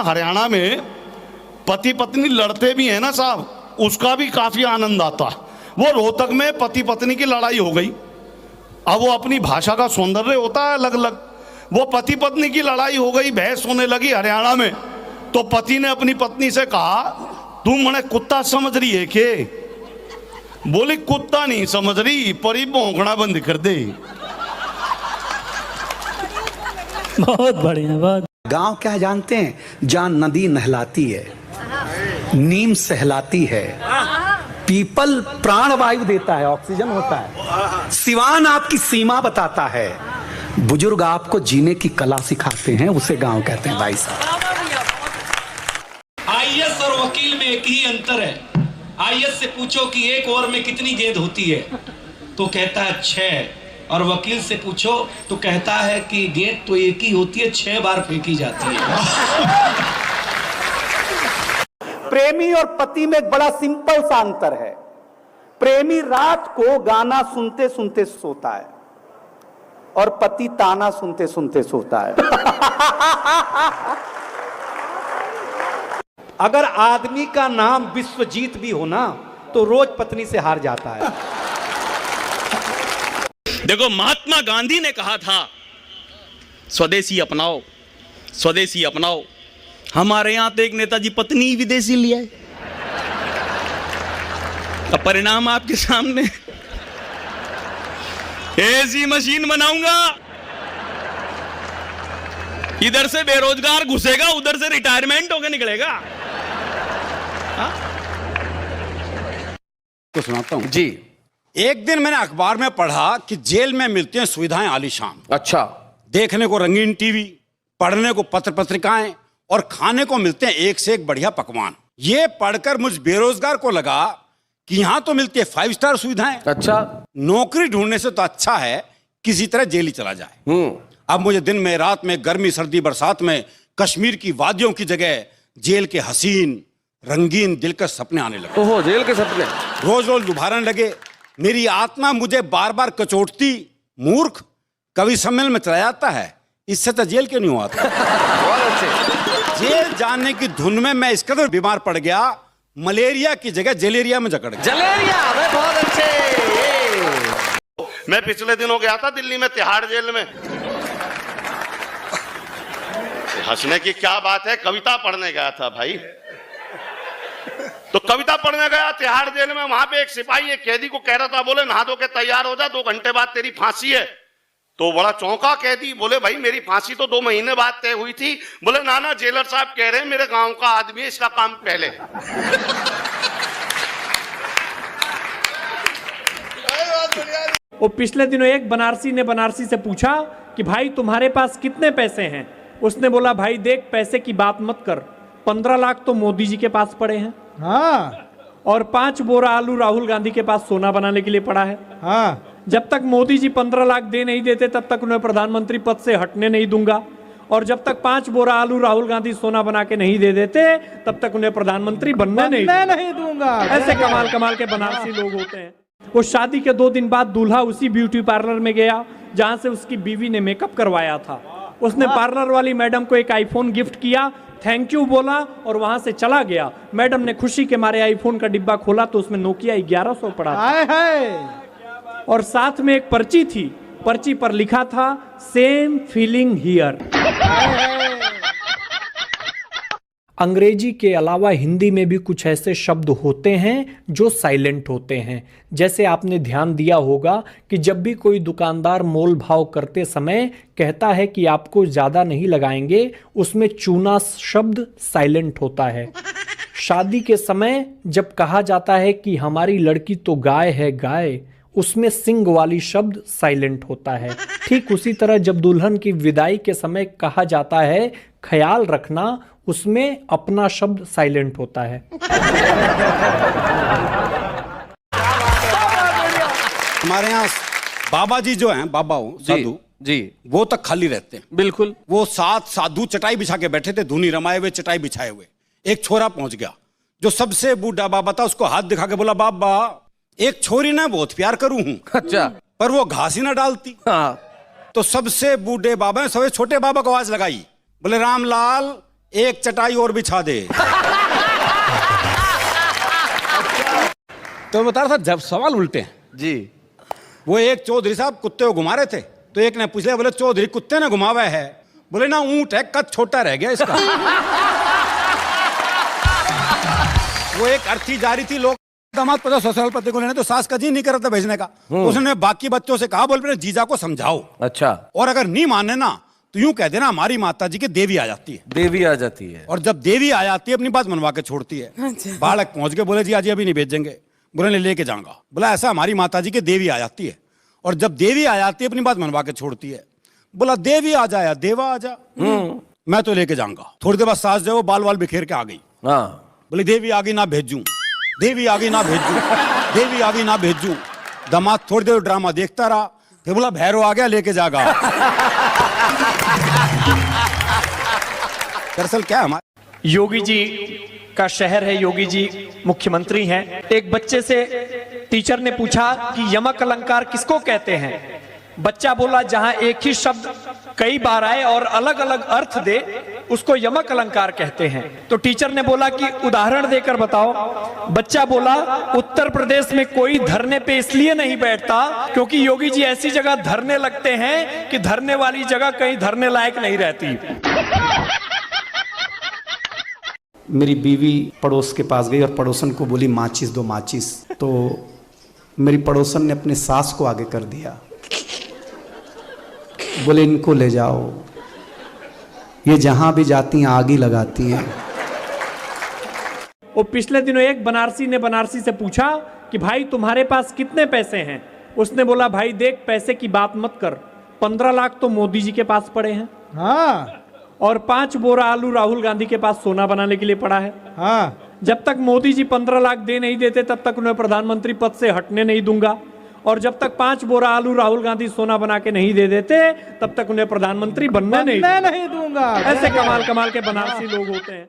यहाँ हरियाणा में पति पत्नी लड़ते भी हैं ना साहब, उसका भी काफी आनंद आता। वो रोहतक में पति पत्नी की लड़ाई हो गई, अब वो अपनी भाषा का सौंदर्य होता है अलग अलग, वो पति पत्नी की लड़ाई हो गई, बहस होने लगी हरियाणा में। तो पति ने अपनी पत्नी से कहा, तुम मने कुत्ता समझ रही है के? बोली कुत्ता नहीं समझ रही, परी भौंकना बंद कर दे। बहुत बढ़िया, बहुत। गांव क्या जानते हैं? जहां नदी नहलाती है, नीम सहलाती है, पीपल प्राण वायु देता है, ऑक्सीजन होता है, सिवान आपकी सीमा बताता है, बुजुर्ग आपको जीने की कला सिखाते हैं, उसे गांव कहते हैं भाई साहब। आईएएस और वकील में एक ही अंतर है। आईएएस से पूछो कि एक ओवर में कितनी गेंद होती है, तो कहता है 6, और वकील से पूछो तो कहता है कि गेंद तो एक ही होती है, 6 बार फेंकी जाती है। प्रेमी और पति में एक बड़ा सिंपल सा अंतर है। प्रेमी रात को गाना सुनते सुनते सोता है और पति ताना सुनते सुनते सोता है। अगर आदमी का नाम विश्वजीत भी हो ना, तो रोज पत्नी से हार जाता है। देखो, महात्मा गांधी ने कहा था स्वदेशी अपनाओ, स्वदेशी अपनाओ। हमारे यहां तो एक नेताजी पत्नी विदेशी ले आए, अब परिणाम आपके सामने। ऐसी मशीन बनाऊंगा, इधर से बेरोजगार घुसेगा, उधर से रिटायरमेंट होकर निकलेगा। तो सुनाता हूं जी। एक दिन मैंने अखबार में पढ़ा कि जेल में मिलती हैं सुविधाएं आलीशान। अच्छा। देखने को रंगीन टीवी, पढ़ने को पत्र पत्रिकाएं और खाने को मिलते हैं एक से एक बढ़िया पकवान। ये पढ़कर मुझ बेरोजगार को लगा कि यहां तो मिलती है 5 स्टार सुविधाएं। अच्छा। नौकरी ढूंढने से तो अच्छा है किसी तरह जेल ही चला जाए। अब मुझे दिन में, रात में, गर्मी सर्दी बरसात में कश्मीर की वादियों की जगह जेल के हसीन रंगीन दिलकश सपने आने लगे। ओहो, जेल के सपने रोज रोज उभारने लगे। मेरी आत्मा मुझे बार बार कचोटती, मूर्ख, कवि सम्मेलन में चला जाता है, इससे तो जेल क्यों नहीं हुआ था। बहुत अच्छे। जेल जाने की धुन में मैं इस कदर बीमार पड़ गया, मलेरिया की जगह जलेरिया में जकड़ गया। जलेरिया, बहुत अच्छे। मैं पिछले दिनों गया था दिल्ली में तिहाड़ जेल में। हंसने की क्या बात है, कविता पढ़ने गया था भाई। तो कविता पढ़ने गया तिहाड़ जेल में, वहां पे एक सिपाही एक कैदी को कह रहा था, बोले नहा धो के तैयार हो जा, 2 घंटे बाद तेरी फांसी है। तो बड़ा चौंका कैदी, बोले भाई मेरी फांसी तो 2 महीने बाद तय हुई थी। बोले ना जेलर साहब कह रहे हैं मेरे गांव का आदमी है, इसका काम पहले। वो पिछले दिनों एक बनारसी ने बनारसी से पूछा कि भाई तुम्हारे पास कितने पैसे हैं? उसने बोला भाई देख, पैसे की बात मत कर, 15 लाख तो मोदी जी के पास पड़े हैं। हाँ। और 5 बोरा आलू राहुल गांधी के पास सोना बनाने के लिए पड़ा है। हाँ। जब तक मोदी जी 15 लाख दे नहीं देते तब तक उन्हें प्रधानमंत्री पद से हटने नहीं दूंगा, और जब तक 5 बोरा आलू राहुल गांधी सोना बना के नहीं दे देते तब तक उन्हें प्रधानमंत्री बनने नहीं दूंगा। ऐसे कमाल कमाल के बनारसी लोग होते हैं। वो शादी के 2 दिन बाद दूल्हा उसी ब्यूटी पार्लर में गया जहां से उसकी बीवी ने मेकअप करवाया था। उसने पार्लर वाली मैडम को एक आईफोन गिफ्ट किया, थैंक यू बोला और वहां से चला गया। मैडम ने खुशी के मारे आईफोन का डिब्बा खोला तो उसमें नोकिया 1100 पड़ा था। और साथ में एक पर्ची थी, पर्ची पर लिखा था सेम फीलिंग हियर। अंग्रेजी के अलावा हिंदी में भी कुछ ऐसे शब्द होते हैं जो साइलेंट होते हैं। जैसे आपने ध्यान दिया होगा कि जब भी कोई दुकानदार मोल भाव करते समय कहता है कि आपको ज्यादा नहीं लगाएंगे, उसमें चूना शब्द साइलेंट होता है। शादी के समय जब कहा जाता है कि हमारी लड़की तो गाय है गाय, उसमें सिंग वाली शब्द साइलेंट होता है। ठीक उसी तरह जब दुल्हन की विदाई के समय कहा जाता है ख्याल रखना, उसमें अपना शब्द साइलेंट होता है। हमारे यहाँ बाबा जी जो हैं, बाबा साधु जी, वो तक खाली रहते हैं। बिल्कुल। वो 7 साधु चटाई बिछा के बैठे थे, धूनी रमाए हुए, चटाई बिछाए हुए। एक छोरा पहुंच गया जो सबसे बूढ़ा बाबा था, उसको हाथ दिखा के बोला, बाबा एक छोरी ना बहुत प्यार करूं हूं। अच्छा। पर वो घास ही ना डालती। हाँ। तो सबसे बूढ़े बाबा ने सबसे छोटे बाबा को आवाज लगाई, बोले रामलाल एक चटाई और बिछा दे। तो बता रहा था जब सवाल उल्टे हैं जी। वो एक चौधरी साहब कुत्ते को घुमा रहे थे, तो एक ने पूछ लिया, बोले चौधरी कुत्ते ने घुमावा है? बोले ना, ऊंट है, कद छोटा रह गया इसका। वो एक अर्थी जा रही थी, लोग दामाद 50 साल पति को लेने, तो सास का जी नहीं कर रहा था भेजने का। तो उसने बाकी बच्चों से कहा, बोल जीजा को समझाओ, अच्छा, और अगर नहीं माने ना तो यूं कह देना हमारी माता जी की देवी आ जाती है। देवी आ जाती है। और जब देवी आ जाती है अपनी बात मनवा के छोड़ती है। बालक पहुंच गए, बोले जी आज अभी नहीं भेजेंगे। बोले लेके जाऊंगा। बोला ऐसा हमारी माता जी की देवी आ जाती है, और जब देवी आ जाती है अपनी बात मनवा के छोड़ती है। बोला देवी आ जाया, देवा आ जा, मैं तो लेके जाऊंगा। थोड़ी देर बाद सास जो बाल वाल बिखेर के आ गई। हाँ, बोले देवी आ गई ना भेजूं, देवी आ गई ना भेजूं, देवी आ गई ना भेजूं। दामाद थोड़ी देर ड्रामा देखता रहा, फिर बोला भैरव आ गया, लेके जागा। दरअसल क्या हमारे योगी जी का शहर है, योगी जी मुख्यमंत्री हैं। एक बच्चे से टीचर ने पूछा कि यमक अलंकार किसको कहते हैं? बच्चा बोला जहां एक ही शब्द कई बार आए और अलग अलग अर्थ दे उसको यमक अलंकार कहते हैं। तो टीचर ने बोला कि उदाहरण देकर बताओ। बच्चा बोला उत्तर प्रदेश में कोई धरने पे इसलिए नहीं बैठता क्योंकि योगी जी ऐसी जगह धरने लगते हैं कि धरने वाली जगह कहीं धरने लायक नहीं रहती। मेरी बीवी पड़ोस के पास गई और पड़ोसन को बोली माचिस दो माचिस। तो मेरी पड़ोसन ने अपने सास को आगे कर दिया, बोले इनको ले जाओ, ये जहां भी जाती हैं आग ही लगाती हैं। वो पिछले दिनों एक बनारसी ने बनारसी से पूछा कि भाई तुम्हारे पास कितने पैसे हैं? उसने बोला भाई देख पैसे की बात मत कर, 15 लाख तो मोदी जी के पास पड़े हैं। हाँ, और 5 बोरा आलू राहुल गांधी के पास सोना बनाने के लिए पड़ा है। हाँ, जब तक मोदी जी 15 लाख दे नहीं देते तब तक उन्हें प्रधानमंत्री पद से हटने नहीं दूंगा, और जब तक 5 बोरा आलू राहुल गांधी सोना बना के नहीं दे देते तब तक उन्हें प्रधानमंत्री बनने नहीं दूंगा। ऐसे कमाल कमाल के बनारसी लोग होते हैं।